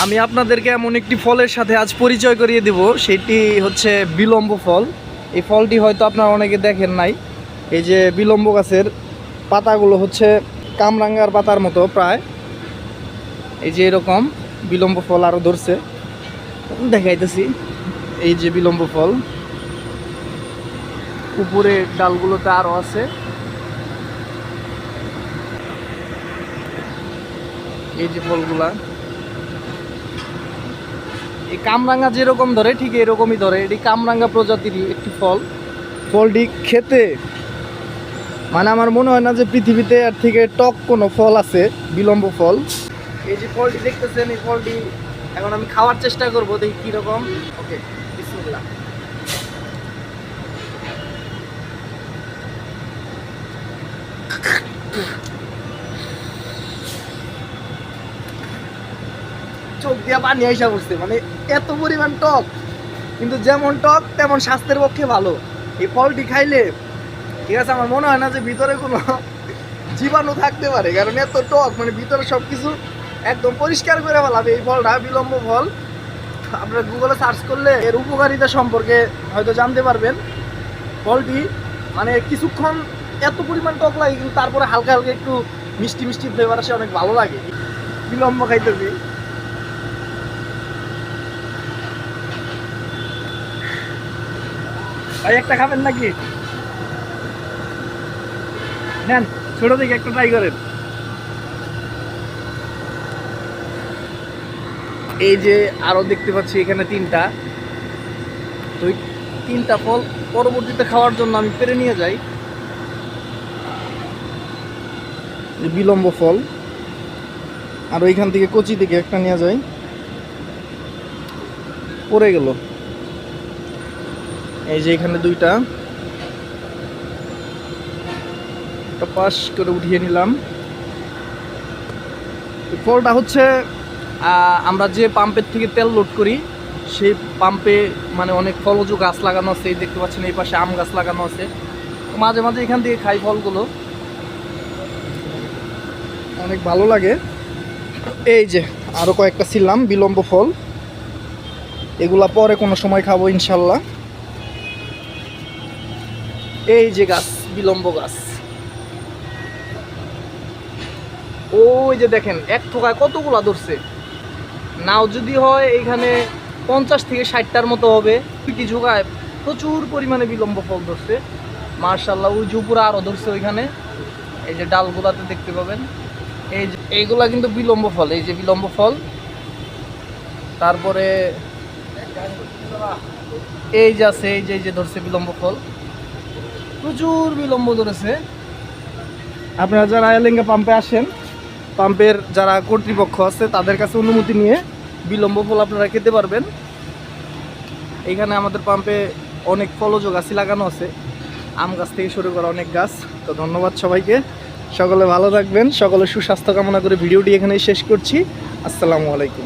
আমি আপনাদেরকে এমন একটি ফলের সাথে আজ পরিচয় করিয়ে দেব, সেটি হচ্ছে বিলম্ব ফল। এই ফলটি হয়তো আপনারা অনেকে দেখেন নাই। এই যে বিলম্ব গাছের পাতাগুলো হচ্ছে কামরাঙ্গার পাতার মতো প্রায়। এই যে এরকম বিলম্ব ফল আরও ধরছে, দেখাইতেছি। এই যে বিলম্ব ফল, উপরে ডালগুলোতে আরও আছে। এই যে ফলগুলা, এই কামরাঙ্গা যেরকম ধরে ঠিক এরকমই ধরে। এটি কামরাঙ্গা প্রজাতিরই একটি ফল। ফলটি খেতে মানে আমার মনে হয় না যে পৃথিবীতে এর থেকে টক কোনো ফল আছে, বিলম্ব ফল। এই যে ফলটি দেখতেছেন, এই ফলটি এখন আমি খাওয়ার চেষ্টা করবো, দেখি কীরকম। ওকে, বিসমিল্লাহ। চোখ দিয়ে পানি আইসা পড়ছে, মানে এত পরিমাণ টক, কিন্তু যেমন টক তেমন স্বাস্থ্যের পক্ষে ভালো। এই ফলটি খাইলে ঠিক আছে, আমার মনে হয় না যে ভিতরে কোনো জীবাণু থাকতে পারে, কারণ এত টক, মানে ভিতরে সব কিছু একদম পরিষ্কার করে ফেলাবে এই ফলটা, বিলম্ব ফল। আপনারা গুগলে সার্চ করলে এর উপকারিতা সম্পর্কে হয়তো জানতে পারবেন। ফলটি মানে কিছুক্ষণ এত পরিমাণ টক লাগে, কিন্তু তারপরে হালকা হালকা একটু মিষ্টি মিষ্টি ফ্লেভার আসে, অনেক ভালো লাগে। বিলম্ব খাইতেছি। ভাই একটা খাবেন নাকি? নেন, ছোট থেকে একটা ট্রাই করেন। এই যে আরো দেখতে পাচ্ছি এখানে তিনটা, তো তিনটা ফল পরবর্তীতে খাওয়ার জন্য আমি পেরে নিয়ে যাই। বিলম্ব ফল, আর ওইখান থেকে কচি থেকে একটা নিয়ে যাই, পড়ে গেল। এই যে এখানে দুইটা, পাশ করে উঠিয়ে নিলাম। ফলটা হচ্ছে আমরা যে পাম্পের থেকে তেল লোড করি, সেই পাম্পে মানে অনেক ফলজ গাছ লাগানো আছে। এই দেখতে পাচ্ছেন এই পাশে আম গাছ লাগানো আছে। মাঝে মাঝে এখান থেকে খাই ফলগুলো, অনেক ভালো লাগে। এই যে আরও কয়েকটা ছিলাম বিলম্ব ফল, এগুলা পরে কোনো সময় খাবো ইনশাল্লাহ। এই যে গাছ, বিলম্ব গাছ, ওই যে দেখেন এক থোকায় কতগুলা ধরছে। নাও যদি হয় এইখানে 50 থেকে 60টার মতো হবে। কি ঝোঁকায় প্রচুর পরিমাণে বিলম্ব ফল ধরছে মাশাআল্লাহ। ওই যে উপরে আরও ধরছে ওইখানে, এই যে ডালগুলাতে দেখতে পাবেন। এই যে এইগুলা কিন্তু বিলম্ব ফল, এই যে বিলম্ব ফল। তারপরে এই যে আছে, এই যে ধরছে বিলম্ব ফল, প্রচুর বিলম্ব ধরেছে। আপনারা যারা এলেঙ্গা পাম্পে আসেন, পাম্পের যারা কর্তৃপক্ষ আছে তাদের কাছে অনুমতি নিয়ে বিলম্ব ফল আপনারা খেতে পারবেন। এইখানে আমাদের পাম্পে অনেক ফলজ গাছ লাগানো আছে, আম গাছ থেকে শুরু করা অনেক গাছ। তো ধন্যবাদ সবাইকে, সকলে ভালো থাকবেন, সকলে সুস্বাস্থ্য কামনা করে ভিডিওটি এখানেই শেষ করছি। আসসালামু আলাইকুম।